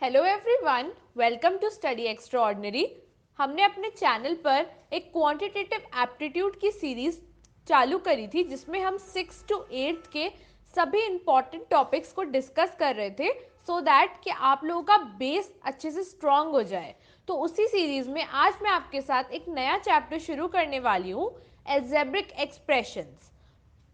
Hello everyone, welcome to study extraordinary. हमने अपने channel पर एक क्वांटिटेटिव एप्टीट्यूड की सीरीज चालू करी थी जिसमें हम 6 to 8 के सभी इंपॉर्टेंट टॉपिक्स को डिस्कस कर रहे थे सो दैट कि आप लोगों का बेस अच्छे से स्ट्रांग हो जाए। तो उसी सीरीज में आज मैं आपके साथ एक नया चैप्टर शुरू करने वाली हूँ, एल्जेब्रिक एक्सप्रेशंस।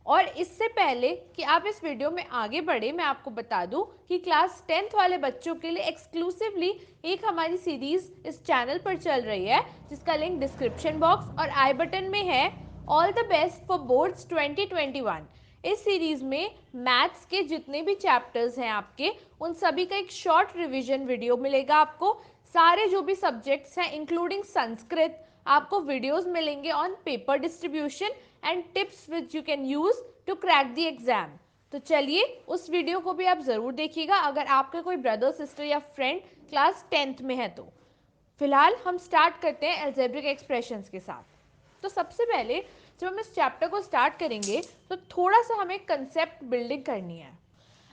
और इससे पहले कि आप इस वीडियो में आगे बढ़े, मैं आपको बता दूं कि क्लास 10th वाले बच्चों के लिए एक्सक्लूसिवली एक हमारी सीरीज इस चैनल पर चल रही है जिसका लिंक डिस्क्रिप्शन बॉक्स और आई बटन में है। All the best for boards 2021। इस सीरीज में मैथ्स के जितने भी चैप्टर्स हैं आपके, उन सभी का एक शॉर्ट रिवीजन वीडियो मिलेगा आपको। सारे जो भी सब्जेक्ट्स हैं इंक्लूडिंग संस्कृत, आपको वीडियोस मिलेंगे on paper distribution and tips which you can use to crack the exam. तो चलिए उस वीडियो को भी आप जरूर देखिएगा अगर आपका कोई ब्रदर सिस्टर या फ्रेंड क्लास 10th में है तो। फिलहाल हम स्टार्ट करते हैं एल्जेब्रिक एक्सप्रेशंस के साथ। तो सबसे पहले जब हम इस चैप्टर को स्टार्ट करेंगे तो थोड़ा सा हमें कंसेप्ट बिल्डिंग करनी है।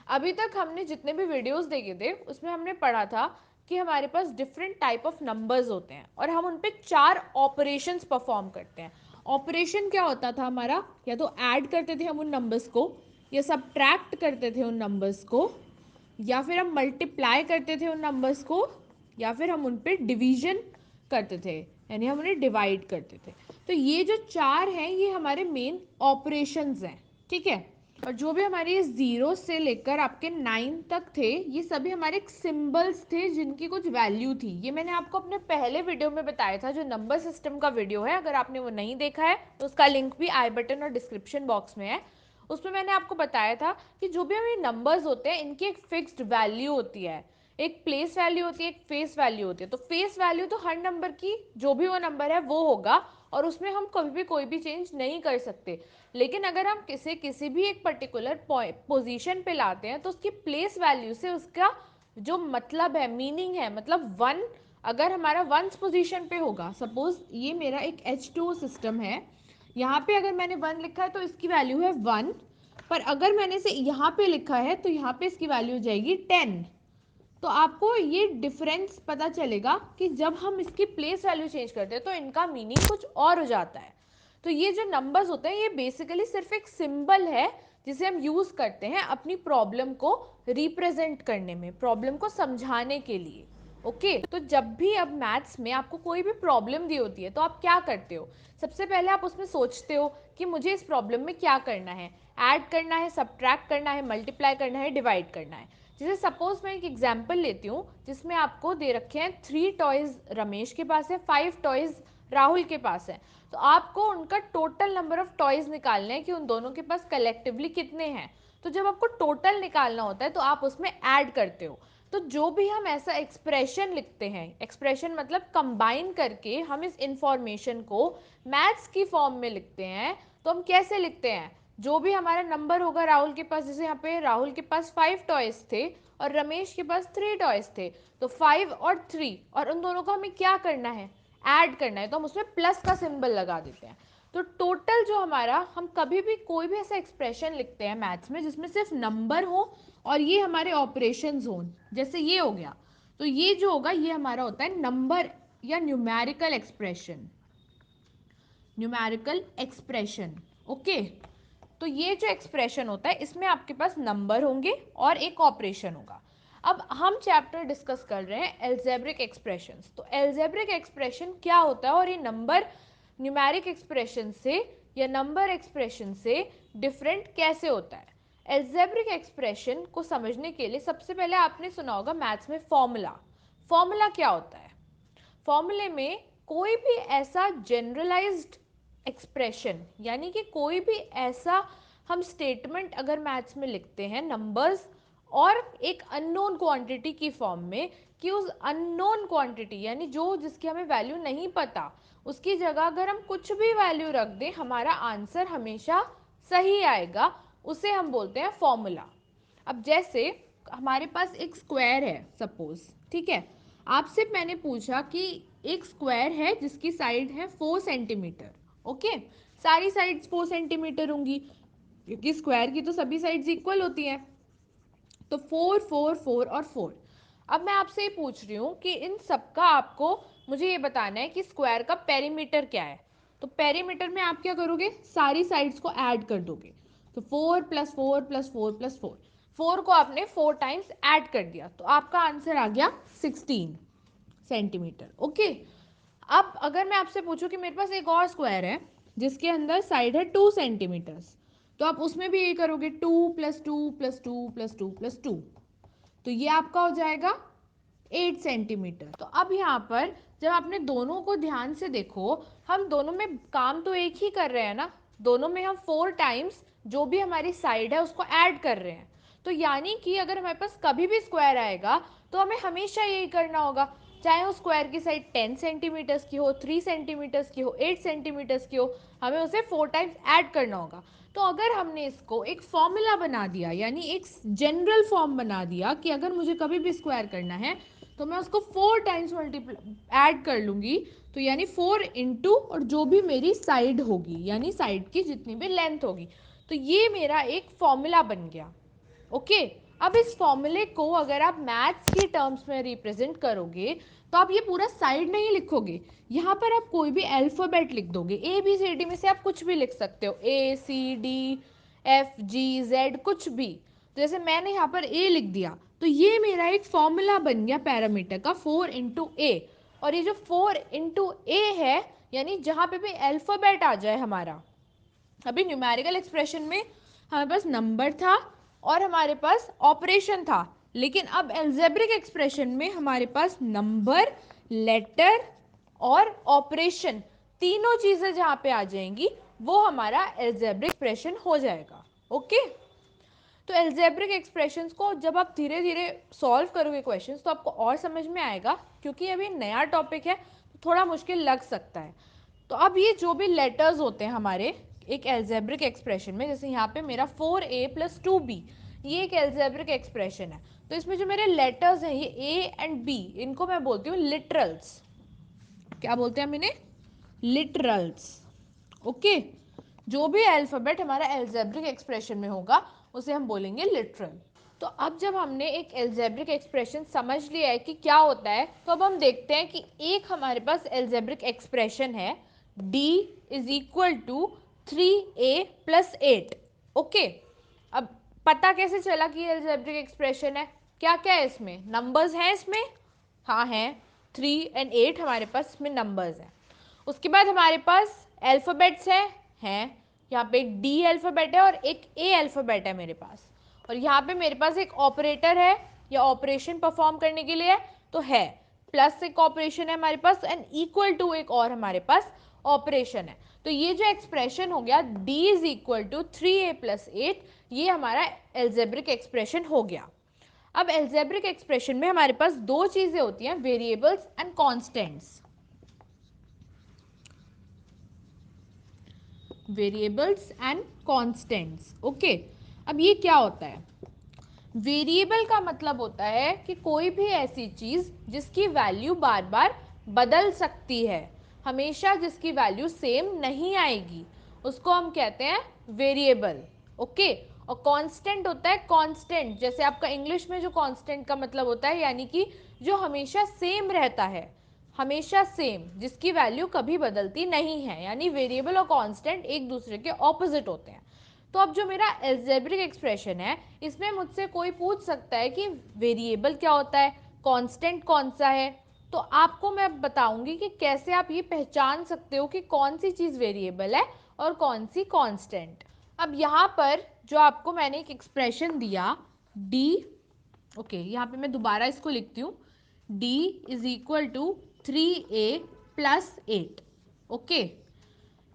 अभी तक हमने जितने भी वीडियोस देखे थे उसमें हमने पढ़ा था कि हमारे पास डिफरेंट टाइप ऑफ नंबर्स होते हैं और हम उन पे 4 ऑपरेशंस परफॉर्म करते हैं। ऑपरेशन क्या होता था हमारा, या तो ऐड करते थे हम उन नंबर्स को, या सब्ट्रैक्ट करते थे उन नंबर्स को, या फिर हम मल्टीप्लाई करते थे उन नंबर्स को, या फिर हम उन पे डिवीजन करते थे, यानी हम उन्हें डिवाइड करते थे। तो ये जो 4 हैं ये हमारे मेन ऑपरेशंस हैं, ठीक है। और जो भी हमारे 0 से लेकर आपके 9 तक थे ये सभी हमारे सिंबल्स थे जिनकी कुछ वैल्यू थी। ये मैंने आपको अपने पहले वीडियो में बताया था जो नंबर सिस्टम का वीडियो है। अगर आपने वो नहीं देखा है तो उसका लिंक भी आई बटन और डिस्क्रिप्शन बॉक्स में है। उसमें मैंने आपको बताया था कि जो भी हमारे नंबर्स होते हैं इनकी एक फिक्स्ड वैल्यू होती है, एक प्लेस वैल्यू होती है, एक फेस वैल्यू होती है। तो फेस वैल्यू तो हर नंबर की जो भी वो नंबर है वो होगा और उसमें हम कभी भी कोई भी चेंज नहीं कर सकते। लेकिन अगर हम किसी भी एक पर्टिकुलर पोजीशन पे लाते हैं तो उसकी प्लेस वैल्यू से उसका जो मतलब है, मीनिंग है, मतलब वन, अगर हमारा वंस पोजीशन पे होगा, सपोज ये मेरा एक H2O सिस्टम है, यहाँ पे अगर मैंने 1 लिखा है तो इसकी वैल्यू है 1, पर अगर मैंने इसे यहाँ पे लिखा है तो यहाँ पे इसकी वैल्यू हो जाएगी 10। तो आपको ये डिफरेंस पता चलेगा कि जब हम इसकी प्लेस वैल्यू चेंज करते हैं तो इनका मीनिंग कुछ और हो जाता है। तो ये जो नंबर्स होते हैं ये बेसिकली सिर्फ एक सिंबल है जिसे हम यूज करते हैं अपनी प्रॉब्लम को रिप्रेजेंट करने में, प्रॉब्लम को समझाने के लिए। ओके, तो जब भी अब मैथ्स में आपको कोई भी प्रॉब्लम दी होती है तो आप क्या करते हो, सबसे पहले आप उसमें सोचते हो कि मुझे इस प्रॉब्लम में क्या करना है, ऐड करना है, सब्ट्रैक्ट करना है, मल्टीप्लाई करना है, डिवाइड करना है। जैसे सपोज मैं एक एग्जांपल लेती हूँ जिसमें आपको दे रखे हैं 3 टॉयज रमेश के पास है, 5 टॉयज राहुल के पास है। तो आपको उनका टोटल नंबर ऑफ टॉयज निकालने हैं कि उन दोनों के पास कलेक्टिवली कितने हैं। तो जब आपको टोटल निकालना होता है तो आप उसमें ऐड करते हो। तो जो भी हम ऐसा एक्सप्रेशन लिखते हैं, एक्सप्रेशन मतलब कंबाइन करके हम इस इंफॉर्मेशन को मैथ्स की फॉर्म में लिखते हैं, तो हम कैसे लिखते हैं, जो भी हमारा नंबर होगा राहुल के पास, जैसे यहाँ पे राहुल के पास 5 टॉयज थे और रमेश के पास 3 टॉयज थे, तो 5 और 3 और उन दोनों को हमें क्या करना है, ऐड करना है, तो हम उसमें प्लस का सिंबल लगा देते हैं। तो टोटल जो हमारा, हम कभी भी कोई भी ऐसा एक्सप्रेशन लिखते हैं मैथ्स में जिसमें सिर्फ नंबर हो और ये हमारे ऑपरेशंस हो, जैसे ये हो गया, तो ये जो होगा ये हमारा होता है नंबर या numerical expression, numerical expression. Okay, तो ये जो एक्सप्रेशन होता है इसमें आपके पास नंबर होंगे और एक ऑपरेशन होगा। अब हम चैप्टर डिस्कस कर रहे हैं एल्जेब्रिक एक्सप्रेशंस। तो एल्जेब्रिक एक्सप्रेशन क्या होता है और ये नंबर न्यूमेरिक एक्सप्रेशन से या नंबर एक्सप्रेशन से डिफरेंट कैसे होता है। एल्जेब्रिक एक्सप्रेशन को समझने के लिए सबसे पहले आपने सुना होगा मैथ्स में फॉर्मूला। फॉर्मूला क्या होता है, फॉर्मूले में कोई भी ऐसा जनरलाइज्ड एक्सप्रेशन, यानी कि कोई भी ऐसा हम स्टेटमेंट अगर मैथ्स में लिखते हैं नंबर्स और एक अननोन क्वांटिटी की फॉर्म में, कि उस अननोन क्वांटिटी यानी जो जिसकी हमें वैल्यू नहीं पता, उसकी जगह अगर हम कुछ भी वैल्यू रख दें हमारा आंसर हमेशा सही आएगा, उसे हम बोलते हैं फॉर्मूला। अब जैसे हमारे पास एक स्क्वायर है सपोज, ठीक है, आपसे मैंने पूछा कि एक स्क्वायर है जिसकी साइड है 4 सेंटीमीटर। ओके, सारी साइड्स 4 सेंटीमीटर होंगी क्योंकि स्क्वायर की तो सभी साइड्स इक्वल होती हैं। तो 4 4 4 और 4, अब मैं आपसे ये पूछ रही हूँ कि इन सबका आपको मुझे ये बताना है कि स्क्वायर का पेरीमीटर क्या है। तो पेरीमीटर में आप क्या करोगे, सारी साइड्स को ऐड कर दोगे। तो 4 + 4 + 4 + 4, 4 को आपने 4 टाइम्स ऐड कर दिया तो आपका आंसर आ गया 16 सेंटीमीटर। ओके, अब अगर मैं आपसे पूछूं कि मेरे पास एक और स्क्वायर है जिसके अंदर साइड है 2 सेंटीमीटर्स, तो आप उसमें भी ये करोगे 2 + 2 + 2 + 2 + 2, तो ये आपका हो जाएगा 8 सेंटीमीटर। तो अब यहाँ पर जब आपने दोनों को ध्यान से देखो, हम दोनों में काम तो एक ही कर रहे हैं ना, दोनों में हम 4 टाइम्स जो भी हमारी साइड है उसको ऐड कर रहे हैं। तो यानी कि अगर हमारे पास कभी भी स्क्वायर आएगा तो हमें हमेशा यही करना होगा, चाहे उस स्क्वायर की साइड 10 सेंटीमीटर्स की हो, 3 सेंटीमीटर्स की हो, 8 सेंटीमीटर्स की हो, हमें उसे 4 टाइम्स ऐड करना होगा। तो अगर हमने इसको एक फॉर्मूला बना दिया, यानी एक जनरल फॉर्म बना दिया कि अगर मुझे कभी भी स्क्वायर करना है तो मैं उसको 4 टाइम्स मल्टीप्लाई ऐड कर लूँगी, तो यानी 4 इंटू और जो भी मेरी साइड होगी, यानी साइड की जितनी भी लेंथ होगी, तो ये मेरा एक फॉर्मूला बन गया। ओके, अब इस फॉर्मूले को अगर आप मैथ्स की टर्म्स में रिप्रेजेंट करोगे तो आप ये पूरा साइड नहीं लिखोगे, यहाँ पर आप कोई भी अल्फ़ाबेट लिख दोगे। ABCD में से आप कुछ भी लिख सकते हो, ACDFGZ कुछ भी। जैसे मैंने यहाँ पर A लिख दिया तो ये मेरा एक फॉर्मूला बन गया पैरामीटर का 4 × A। और ये जो 4 × A है, यानी जहाँ पे भी अल्फ़ाबेट आ जाए हमारा, अभी न्यूमेरिकल एक्सप्रेशन में हमारे पास नंबर था और हमारे पास ऑपरेशन था, लेकिन अब एल्जेब्रिक एक्सप्रेशन में हमारे पास नंबर, लेटर और ऑपरेशन तीनों चीजें जहां पे आ जाएंगी वो हमारा एल्जेब्रिक एक्सप्रेशन हो जाएगा। ओके, तो एल्जेब्रिक एक्सप्रेशंस को जब आप धीरे धीरे सॉल्व करोगे क्वेश्चंस तो आपको और समझ में आएगा, क्योंकि अभी नया टॉपिक है तो थोड़ा मुश्किल लग सकता है। तो अब ये जो भी लेटर्स होते हैं हमारे एक एल्जेब्रिक एक्सप्रेशन में, जैसे यहाँ पे मेरा 4A + 2B, ये एक एल्जेब्रिक एक्सप्रेशन है। तो इसमें जो मेरे लेटर्स हैं ये A एंड B, इनको मैं बोलती हूँ लिटरल्स। क्या बोलते हैं हम इन्हें? लिटरल्स। ओके, जो भी अल्फाबेट हमारा एल्जेब्रिक एक्सप्रेशन में होगा उसे हम बोलेंगे लिटरल। तो अब जब हमने एक एल्जेब्रिक एक्सप्रेशन समझ लिया है कि क्या होता है, तो अब हम देखते हैं कि एक हमारे पास एल्जेब्रिक एक्सप्रेशन है D = 3A + 8। ओके, अब पता कैसे चला कि एल्जेब्रिक एक्सप्रेशन है? क्या क्या है इसमें? नंबर्स हैं इसमें? हाँ हैं, 3 और 8 हमारे पास इसमें नंबर्स हैं। उसके बाद हमारे पास अल्फ़ाबेट्स हैं, यहाँ पे एक डी अल्फ़ाबेट है और एक ए अल्फ़ाबेट है मेरे पास, और यहाँ पे मेरे पास एक ऑपरेटर है या ऑपरेशन परफॉर्म करने के लिए, तो है प्लस एक ऑपरेशन है हमारे पास एंड इक्वल टू एक और हमारे पास ऑपरेशन है। तो ये जो एक्सप्रेशन हो गया D = 3A + 8, ये हमारा एल्जेब्रिक एक्सप्रेशन हो गया। अब एल्जेब्रिक एक्सप्रेशन में हमारे पास दो चीजें होती हैं, variables and constants. Variables and constants. Okay, अब ये क्या होता है? वेरिएबल का मतलब होता है कि कोई भी ऐसी चीज जिसकी वैल्यू बार बार बदल सकती है, हमेशा जिसकी वैल्यू सेम नहीं आएगी, उसको हम कहते हैं वेरिएबल। ओके, और कांस्टेंट होता है कांस्टेंट, जैसे आपका इंग्लिश में जो कांस्टेंट का मतलब होता है, यानी कि जो हमेशा सेम रहता है, हमेशा सेम, जिसकी वैल्यू कभी बदलती नहीं है, यानी वेरिएबल और कांस्टेंट एक दूसरे के ऑपोजिट होते हैं। तो अब जो मेरा एल्जेब्रिक एक्सप्रेशन है, इसमें मुझसे कोई पूछ सकता है कि वेरिएबल क्या होता है, कांस्टेंट कौन सा है। तो आपको मैं बताऊंगी कि कैसे आप ये पहचान सकते हो कि कौन सी चीज़ वेरिएबल है और कौन सी कांस्टेंट। अब यहाँ पर जो आपको मैंने एक एक्सप्रेशन दिया D, ओके, यहाँ पे मैं दोबारा इसको लिखती हूँ, D = 3A + 8। ओके,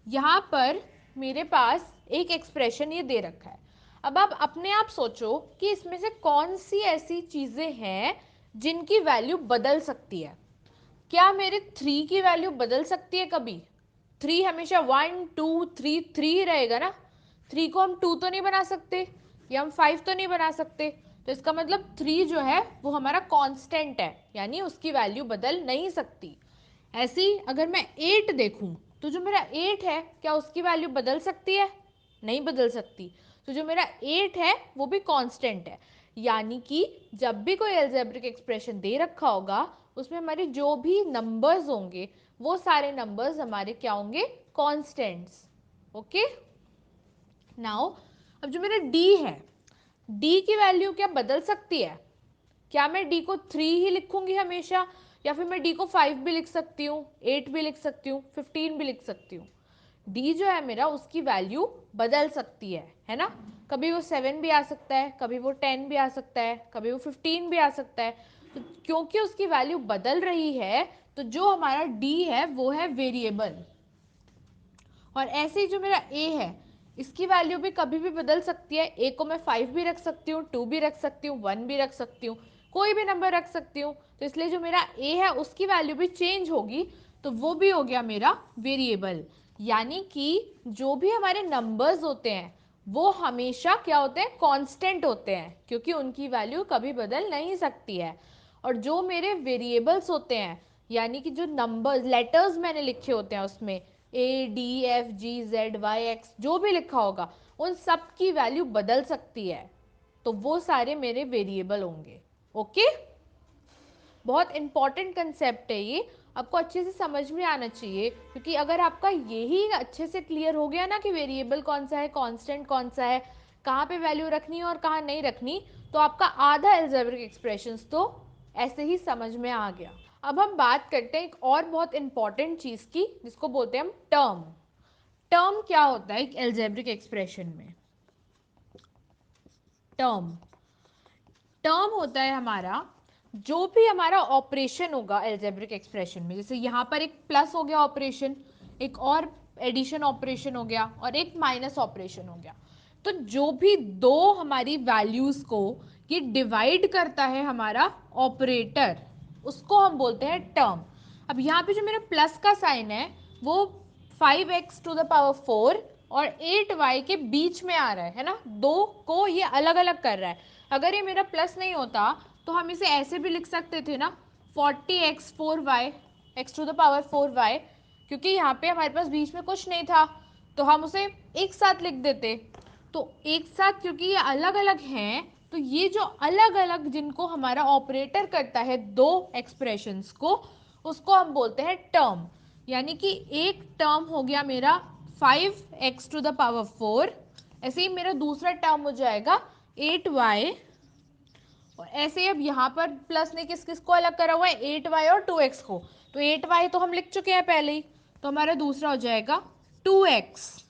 यहाँ पर मेरे पास एक एक्सप्रेशन ये दे रखा है। अब आप अपने आप सोचो कि इसमें से कौन सी ऐसी चीज़ें हैं जिनकी वैल्यू बदल सकती है। क्या मेरे 3 की वैल्यू बदल सकती है कभी? 3 हमेशा 1 2 3 3 रहेगा ना, 3 को हम 2 तो नहीं बना सकते या हम 5 तो नहीं बना सकते, तो इसका मतलब 3 जो है वो हमारा कांस्टेंट है, यानी उसकी वैल्यू बदल नहीं सकती। ऐसे ही अगर मैं 8 देखूं तो जो मेरा 8 है क्या उसकी वैल्यू बदल सकती है? नहीं बदल सकती। तो जो मेरा 8 है वो भी कांस्टेंट है। यानी कि जब भी कोई एल्जेब्रिक एक्सप्रेशन दे रखा होगा उसमें हमारे जो भी नंबर्स होंगे वो सारे नंबर्स हमारे क्या होंगे, कॉन्स्टेंट्स। ओके, नाउ अब जो मेरा d है, d की वैल्यू क्या बदल सकती है? क्या मैं d को 3 ही लिखूंगी हमेशा, या फिर मैं d को 5 भी लिख सकती हूँ, 8 भी लिख सकती हूँ, 15 भी लिख सकती हूँ? d जो है मेरा उसकी वैल्यू बदल सकती है ना। कभी वो 7 भी आ सकता है, कभी वो 10 भी आ सकता है, कभी वो 15 भी आ सकता है। तो क्योंकि उसकी वैल्यू बदल रही है तो जो हमारा d है वो है वेरिएबल। और ऐसे ही जो मेरा a है इसकी वैल्यू भी कभी भी बदल सकती है। a को मैं 5 भी रख सकती हूँ, 2 भी रख सकती हूँ, 1 भी रख सकती हूँ, कोई भी नंबर रख सकती हूँ। तो इसलिए जो मेरा a है उसकी वैल्यू भी चेंज होगी, तो वो भी हो गया मेरा वेरिएबल। यानी कि जो भी हमारे नंबर्स होते हैं वो हमेशा क्या होते हैं, कांस्टेंट होते हैं, क्योंकि उनकी वैल्यू कभी बदल नहीं सकती है। और जो मेरे वेरिएबल्स होते हैं, यानी कि जो नंबर्स लेटर्स मैंने लिखे होते हैं उसमें ADFGZYX जो भी लिखा होगा उन सब की वैल्यू बदल सकती है, तो वो सारे मेरे वेरिएबल होंगे। ओके, बहुत इंपॉर्टेंट कंसेप्ट है ये, आपको अच्छे से समझ में आना चाहिए, क्योंकि अगर आपका यही अच्छे से क्लियर हो गया ना कि वेरिएबल कौन सा है, कांस्टेंट कौन सा है, कहाँ पे वैल्यू रखनी है और कहाँ नहीं रखनी, तो आपका आधा एल्जेब्रिक एक्सप्रेशंस तो ऐसे ही समझ में आ गया। अब हम बात करते हैं एक और बहुत इंपॉर्टेंट चीज की, जिसको बोलते हैं हम टर्म। टर्म क्या होता है एक एल्जेब्रिक एक्सप्रेशन में? टर्म टर्म होता है हमारा जो भी हमारा ऑपरेशन होगा एल्जेब्रिक एक्सप्रेशन में। जैसे यहाँ पर एक प्लस हो गया ऑपरेशन, एक और एडिशन ऑपरेशन हो गया और एक माइनस ऑपरेशन हो गया। तो जो भी दो हमारी वैल्यूज को ये डिवाइड करता है हमारा ऑपरेटर, उसको हम बोलते हैं टर्म। अब यहाँ पे जो मेरा प्लस का साइन है वो 5x⁴ और 8y के बीच में आ रहा है ना, दो को ये अलग अलग कर रहा है। अगर ये मेरा प्लस नहीं होता तो हम इसे ऐसे भी लिख सकते थे ना, 40x4y x⁴y, क्योंकि यहाँ पे हमारे पास बीच में कुछ नहीं था तो हम उसे एक साथ लिख देते। तो एक साथ क्योंकि ये अलग अलग हैं, तो ये जो अलग अलग जिनको हमारा ऑपरेटर करता है दो एक्सप्रेशंस को, उसको हम बोलते हैं टर्म। यानी कि एक टर्म हो गया मेरा 5x⁴, ऐसे ही मेरा दूसरा टर्म हो जाएगा 8y, और ऐसे ही अब यहाँ पर प्लस ने किस किस को अलग करा हुआ है, 8y और 2x को, तो 8y तो हम लिख चुके हैं पहले ही, तो हमारा दूसरा हो जाएगा 2x।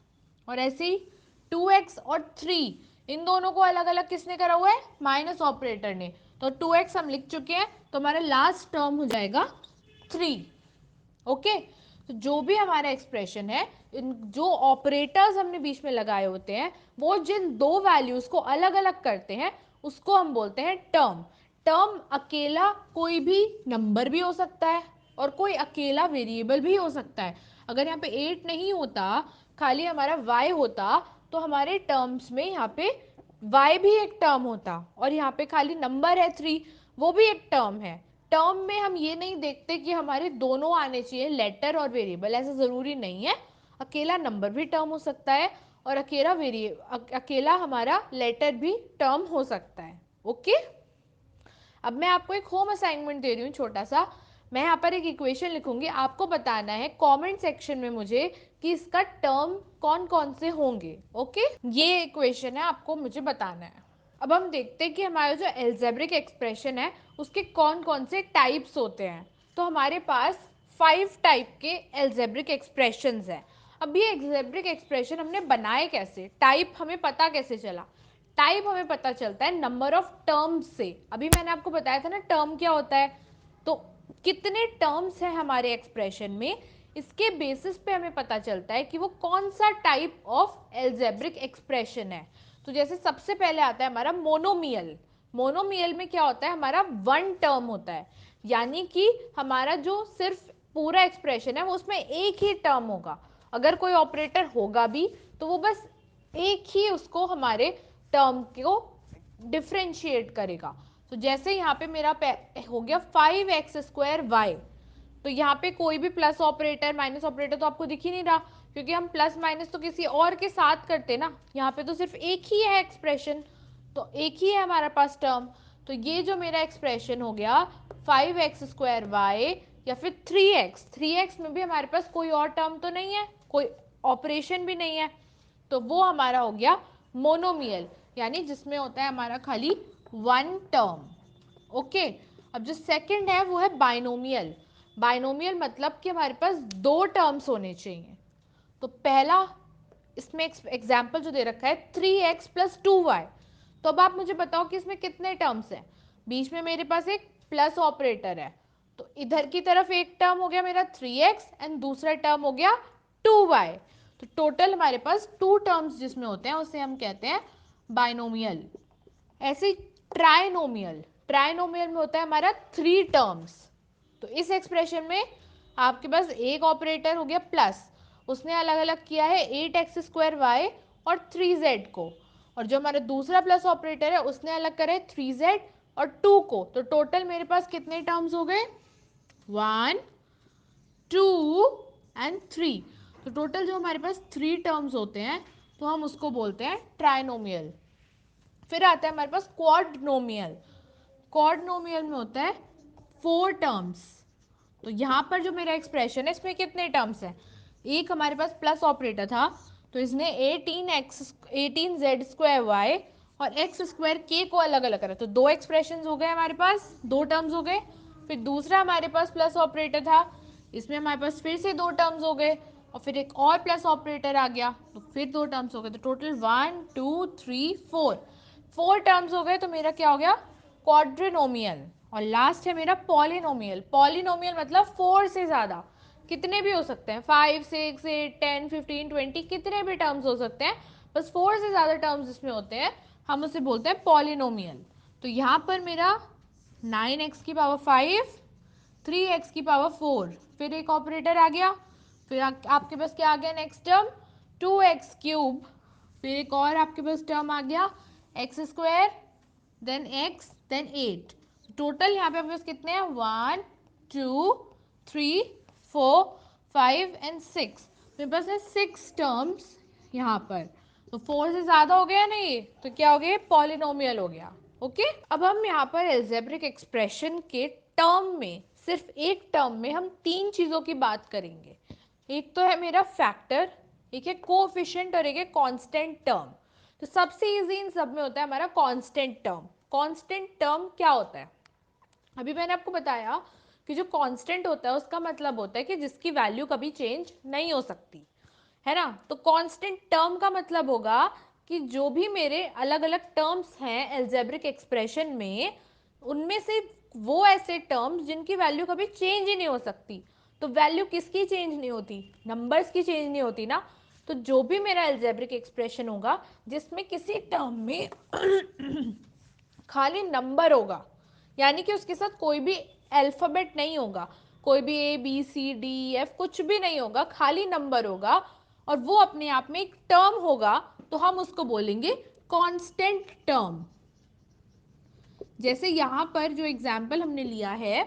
और ऐसे ही 2x और 3 इन दोनों को अलग अलग किसने करा हुआ है, माइनस ऑपरेटर ने, तो 2x हम लिख चुके हैं, तो हमारा लास्ट टर्म हो जाएगा 3। ओके, तो जो भी हमारा एक्सप्रेशन है, इन जो ऑपरेटर्स हमने बीच में लगाए होते हैं वो जिन दो वैल्यूज को अलग अलग करते हैं उसको हम बोलते हैं टर्म। टर्म अकेला कोई भी नंबर भी हो सकता है और कोई अकेला वेरिएबल भी हो सकता है। अगर यहाँ पे 8 नहीं होता, खाली हमारा y होता, तो हमारे टर्म्स में यहाँ पे y भी एक टर्म होता, और यहाँ पे खाली नंबर है 3, वो भी एक टर्म है। टर्म में हम ये नहीं देखते कि हमारे दोनों आने चाहिए, लेटर और वेरिएबल, ऐसा ज़रूरी नहीं है। अकेला नंबर भी टर्म हो सकता है और अकेला हमारा लेटर भी टर्म हो सकता है। ओके, अब मैं आपको एक होम असाइनमेंट दे रही हूँ छोटा सा। मैं यहाँ पर एक इक्वेशन लिखूंगी, आपको बताना है कमेंट सेक्शन में मुझे कि इसका टर्म कौन कौन से होंगे। ओके, ये इक्वेशन है, आपको मुझे बताना है। अब हम देखते हैं कि हमारा जो एल्जेब्रिक एक्सप्रेशन है उसके कौन कौन से टाइप्स होते हैं। तो हमारे पास 5 टाइप के एल्जेब्रिक एक्सप्रेशंस हैं। अब ये एल्जेब्रिक एक्सप्रेशन हमने बनाए कैसे, टाइप हमें पता कैसे चला? टाइप हमें पता चलता है नंबर ऑफ टर्म्स से। अभी मैंने आपको बताया था ना टर्म क्या होता है, तो कितने टर्म्स हैं हमारे एक्सप्रेशन में, इसके बेसिस पे हमें पता चलता है कि वो कौन सा टाइप ऑफ एल्जेब्रिक एक्सप्रेशन है। तो जैसे सबसे पहले आता है हमारा मोनोमियल। मोनोमियल में क्या होता है, हमारा वन टर्म होता है, यानी कि हमारा जो सिर्फ पूरा एक्सप्रेशन है वो उसमें एक ही टर्म होगा। अगर कोई ऑपरेटर होगा भी तो वो बस एक ही उसको हमारे टर्म को डिफ्रेंशिएट करेगा। तो जैसे यहाँ पे मेरा हो गया 5x²y, तो यहाँ पे कोई भी प्लस ऑपरेटर माइनस ऑपरेटर तो आपको दिख ही नहीं रहा, क्योंकि हम प्लस माइनस तो किसी और के साथ करते ना, यहाँ पे तो सिर्फ एक ही है एक्सप्रेशन, तो एक ही है हमारे पास टर्म। तो ये जो मेरा एक्सप्रेशन हो गया 5x² या फिर 3x में भी हमारे पास कोई और टर्म तो नहीं है, कोई ऑपरेशन भी नहीं है, तो वो हमारा हो गया मोनोमियल, यानी जिसमें होता है हमारा खाली वन टर्म। ओके। अब जो सेकंड है वो है बाइनोमियल। बाइनोमियल मतलब कि हमारे पास दो टर्म्स होने चाहिए। तो पहला इसमें एग्जाम्पल जो दे रखा है 3x + 2y। तो अब आप मुझे बताओ कि इसमें कितने टर्म्स हैं। बीच में मेरे पास एक प्लस ऑपरेटर है, तो इधर की तरफ एक टर्म हो गया मेरा 3x एंड दूसरा टर्म हो गया 2y। तो टोटल हमारे पास टू टर्म्स जिसमें होते हैं उसे हम कहते हैं बाइनोमियल। ऐसे ट्राइनोमियल, ट्राइनोमियल में होता है हमारा थ्री टर्म्स। तो इस एक्सप्रेशन में आपके पास एक ऑपरेटर हो गया प्लस, उसने अलग अलग किया है 8x² और 3z को, और जो हमारा दूसरा प्लस ऑपरेटर है उसने अलग करा है 3z और 2 को। तो टोटल मेरे पास कितने टर्म्स हो गए, 1 2 एंड 3। तो टोटल जो हमारे पास थ्री टर्म्स होते हैं तो हम उसको बोलते हैं ट्राइनोमियल। फिर आता है हमारे पास क्वाड्रोमियल। क्वाड्रोमियल में होता है फोर टर्म्स। तो यहाँ पर जो मेरा एक्सप्रेशन है इसमें कितने टर्म्स हैं, एक हमारे पास प्लस ऑपरेटर था तो इसने 18z² और x² को अलग अलग करा, तो दो एक्सप्रेशन हो गए हमारे पास, दो टर्म्स हो गए। फिर दूसरा हमारे पास प्लस ऑपरेटर था, इसमें हमारे पास फिर से दो टर्म्स हो गए, और फिर एक और प्लस ऑपरेटर आ गया तो फिर दो टर्म्स हो गए। तो टोटल 1 2 3 4 फोर टर्म्स हो गए। तो मेरा क्या हो गया, क्वाड्रिनोमियल। और लास्ट है मेरा पॉलिनोमियल। पॉलिनोमियल मतलब फोर से ज़्यादा, कितने भी हो सकते हैं, 5 6 8 10 15 20 कितने भी टर्म्स हो सकते हैं, बस फोर से ज़्यादा टर्म्स जिसमें होते हैं हम उसे बोलते हैं पॉलिनोमियल। तो यहाँ पर मेरा 9x⁵, 3x⁴, फिर एक ऑपरेटर आ गया, फिर आपके पास क्या आ गया नेक्स्ट टर्म 2x³, फिर एक और आपके पास टर्म आ गया x², then x, then 8। Total यहाँ पे आपके पास कितने हैं, 1 2 3 4 5 एंड 6। मेरे पास है 6 टर्म्स यहाँ पर। तो 4 से ज़्यादा हो गया नहीं, तो क्या हो गया, पॉलिनोमियल हो गया। ओके। अब हम यहाँ पर एल्जेब्रिक एक्सप्रेशन के टर्म में, सिर्फ एक टर्म में हम तीन चीज़ों की बात करेंगे। एक तो है मेरा फैक्टर, एक है कोएफिशिएंट और एक है कांस्टेंट टर्म। तो सबसे इजी इन सब में होता है हमारा कांस्टेंट टर्म। कांस्टेंट टर्म क्या होता है, अभी मैंने आपको बताया कि जो कांस्टेंट होता है उसका मतलब होता है कि जिसकी वैल्यू कभी चेंज नहीं हो सकती है ना। तो कांस्टेंट टर्म का मतलब होगा कि जो भी मेरे अलग अलग टर्म्स हैं एल्जेब्रिक एक्सप्रेशन में, उनमें से वो ऐसे टर्म्स जिनकी वैल्यू कभी चेंज ही नहीं हो सकती। तो वैल्यू किसकी चेंज नहीं होती, नंबर्स की चेंज नहीं होती ना। तो जो भी मेरा एल्जेब्रिक एक्सप्रेशन होगा जिसमें किसी टर्म में खाली नंबर होगा, यानी कि उसके साथ कोई भी अल्फ़ाबेट नहीं होगा, कोई भी A B C D E F कुछ भी नहीं होगा, खाली नंबर होगा, और वो अपने आप में एक टर्म होगा, तो हम उसको बोलेंगे कांस्टेंट टर्म। जैसे यहाँ पर जो एग्जाम्पल हमने लिया है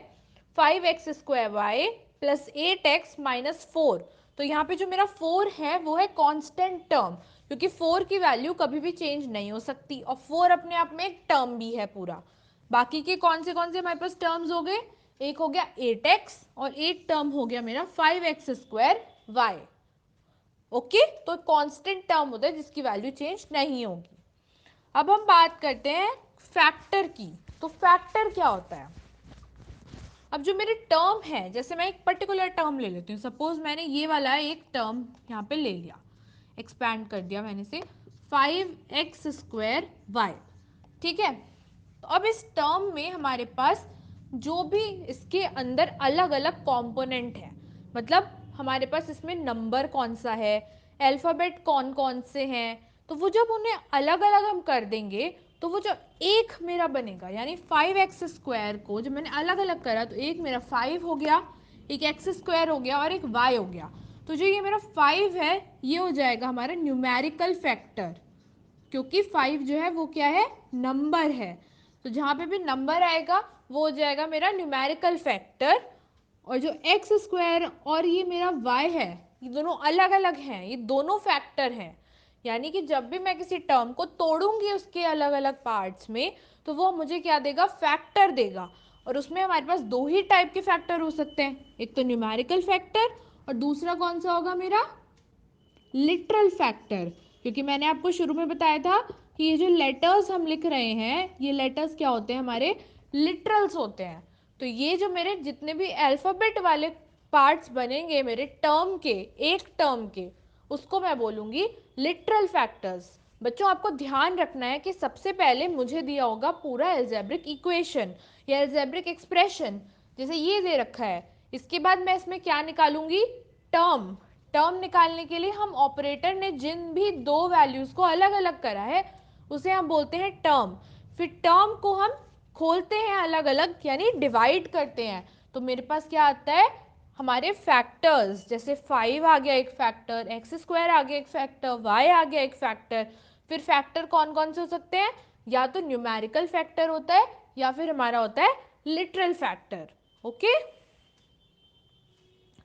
5x² + 8x - 4, तो यहाँ पे जो मेरा 4 है वो है कांस्टेंट टर्म, क्योंकि 4 की वैल्यू कभी भी चेंज नहीं हो सकती, और 4 अपने आप में एक टर्म भी है पूरा। बाकी के कौन से हमारे पास टर्म्स हो गए, एक हो गया 8x और एक टर्म हो गया मेरा 5x²y। ओके। तो कांस्टेंट टर्म होता है जिसकी वैल्यू चेंज नहीं होगी। अब हम बात करते हैं फैक्टर की। तो फैक्टर क्या होता है, अब जो मेरे टर्म है, जैसे मैं एक पर्टिकुलर टर्म ले लेती हूँ, सपोज मैंने ये वाला एक टर्म यहाँ पे ले लिया, एक्सपैंड कर दिया मैंने से 5x²y। ठीक है। तो अब इस टर्म में हमारे पास जो भी इसके अंदर अलग अलग कंपोनेंट है, मतलब हमारे पास इसमें नंबर कौन सा है, अल्फ़ाबेट कौन कौन से हैं, तो वो जब उन्हें अलग अलग हम कर देंगे तो वो जो एक मेरा बनेगा, यानी 5x² को जब मैंने अलग अलग करा तो एक मेरा 5 हो गया, एक x² हो गया और एक y हो गया। तो जो ये मेरा 5 है ये हो जाएगा हमारा न्यूमेरिकल फैक्टर, क्योंकि 5 जो है वो क्या है, नंबर है। तो जहाँ पे भी नंबर आएगा वो हो जाएगा मेरा न्यूमेरिकल फैक्टर। और जो x² और ये मेरा y है, ये दोनों अलग अलग हैं, ये दोनों फैक्टर हैं, यानी कि जब भी मैं किसी टर्म को तोड़ूंगी उसके अलग अलग पार्ट्स में, तो वो मुझे क्या देगा, फैक्टर देगा। और उसमें हमारे पास दो ही टाइप के फैक्टर हो सकते हैं, एक तो न्यूमेरिकल फैक्टर और दूसरा कौन सा होगा मेरा, लिटरल फैक्टर। क्योंकि मैंने आपको शुरू में बताया था कि ये जो लेटर्स हम लिख रहे हैं, ये लेटर्स क्या होते हैं, हमारे लिटरल्स होते हैं। तो ये जो मेरे जितने भी अल्फाबेट वाले पार्ट्स बनेंगे मेरे टर्म के, एक टर्म के, उसको मैं बोलूंगी लिटरल फैक्टर्स। बच्चों आपको ध्यान रखना है कि सबसे पहले मुझे दिया होगा पूरा एल्जेब्रिक इक्वेशन या एल्जेब्रिक एक्सप्रेशन, जैसे ये दे रखा है। इसके बाद मैं इसमें क्या निकालूंगी, टर्म। टर्म निकालने के लिए हम ऑपरेटर ने जिन भी दो वैल्यूज को अलग अलग करा है उसे हम बोलते हैं टर्म। फिर टर्म को हम खोलते हैं अलग अलग, यानी डिवाइड करते हैं। तो मेरे पास क्या आता है, हमारे फैक्टर्स, जैसे 5 आ गया एक फैक्टर, एक्स स्क्वायर आ गया एक फैक्टर, वाई आ गया एक फैक्टर। फिर फैक्टर कौन कौन से हो सकते हैं, या तो न्यूमेरिकल फैक्टर होता है या फिर हमारा होता है लिटरल फैक्टर। ओके,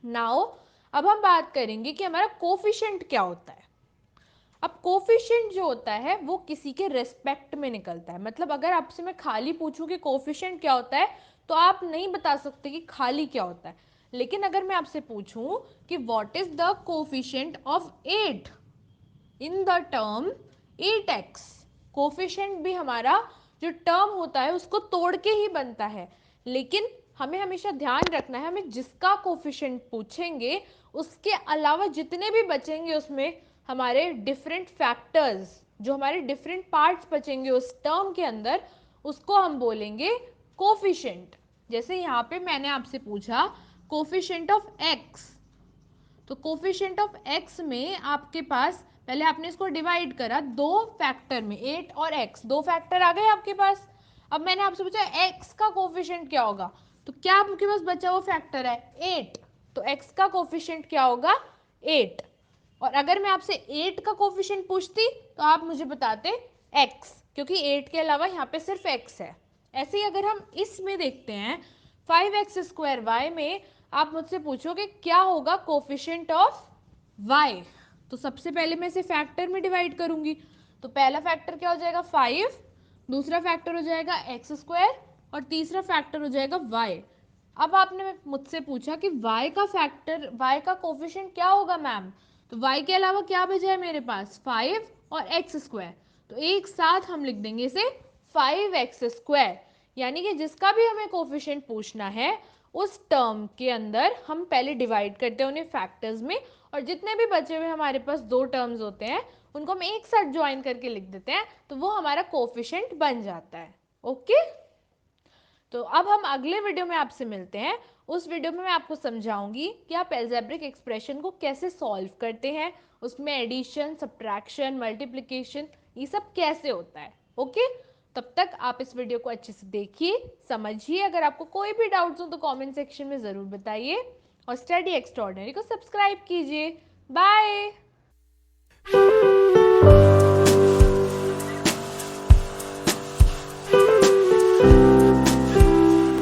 नाउ अब हम बात करेंगे कि हमारा कोफिशिएंट क्या होता है। अब कोफिशिएंट जो होता है वो किसी के रेस्पेक्ट में निकलता है। मतलब अगर आपसे मैं खाली पूछूं कि कोफिशिएंट क्या होता है, तो आप नहीं बता सकते कि खाली क्या होता है। लेकिन अगर मैं आपसे पूछूं कि what is the coefficient of 8 in the term 8x, coefficient भी हमारा जो टर्म होता है उसको तोड़ के ही बनता है। लेकिन हमें हमेशा ध्यान रखना है, हमें जिसका कोफिशिएंट पूछेंगे उसके अलावा जितने भी बचेंगे उसमें हमारे डिफरेंट फैक्टर्स, जो हमारे डिफरेंट पार्ट्स बचेंगे उस टर्म के अंदर, उसको हम बोलेंगे कोफिशिएंट। जैसे यहाँ पे मैंने आपसे पूछा कोफिशिएंट ऑफ x, तो कोफिशिएंट ऑफ x में आपके पास, पहले आपने इसको डिवाइड करा दो फैक्टर में, 8 और x, दो फैक्टर आ गए आपके पास। अब मैंने आपसे पूछा x का कोफिशिएंट क्या होगा, तो क्या आपके पास बचा हुआ फैक्टर है 8, तो x का कोफिशिएंट क्या होगा 8। और अगर मैं आपसे 8 का कोफिशिएंट पूछती तो आप मुझे बताते x, क्योंकि 8 के अलावा यहाँ पे सिर्फ x है। ऐसे ही अगर हम इसमें देखते हैं 5x² में, आप मुझसे पूछोगे क्या होगा कोफिशिएंट ऑफ y, तो सबसे पहले मैं इसे फैक्टर में डिवाइड करूंगी। तो पहला फैक्टर क्या हो जाएगा 5, दूसरा फैक्टर हो जाएगा x² और तीसरा फैक्टर हो जाएगा y। अब आपने मुझसे पूछा कि y का फैक्टर, y का कोफिशिएंट क्या होगा मैम, तो y के अलावा क्या बचा है मेरे पास 5 और x², तो एक साथ हम लिख देंगे इसे 5x²। यानी कि जिसका भी हमें कोफिशिएंट पूछना है उस टर्म के अंदर हम पहले डिवाइड करते हैं उन्हें फैक्टर्स में, और जितने भी बचे हुए हमारे पास दो टर्म्स होते हैं उनको हम एक साथ ज्वाइन करके लिख देते हैं, तो वो हमारा कोफिशिएंट बन जाता है। ओके, तो अब हम अगले वीडियो में आपसे मिलते हैं। उस वीडियो में मैं आपको समझाऊंगी कि आप एल्जेब्रिक एक्सप्रेशन को कैसे सॉल्व करते हैं, उसमें एडिशन, सब्ट्रैक्शन, मल्टीप्लिकेशन, ये सब कैसे होता है। ओके, तब तक आप इस वीडियो को अच्छे से देखिए, समझिए। अगर आपको कोई भी डाउट्स हो तो कमेंट सेक्शन में ज़रूर बताइए, और स्टडी एक्स्ट्राऑर्डिनरी को सब्सक्राइब कीजिए। बाय।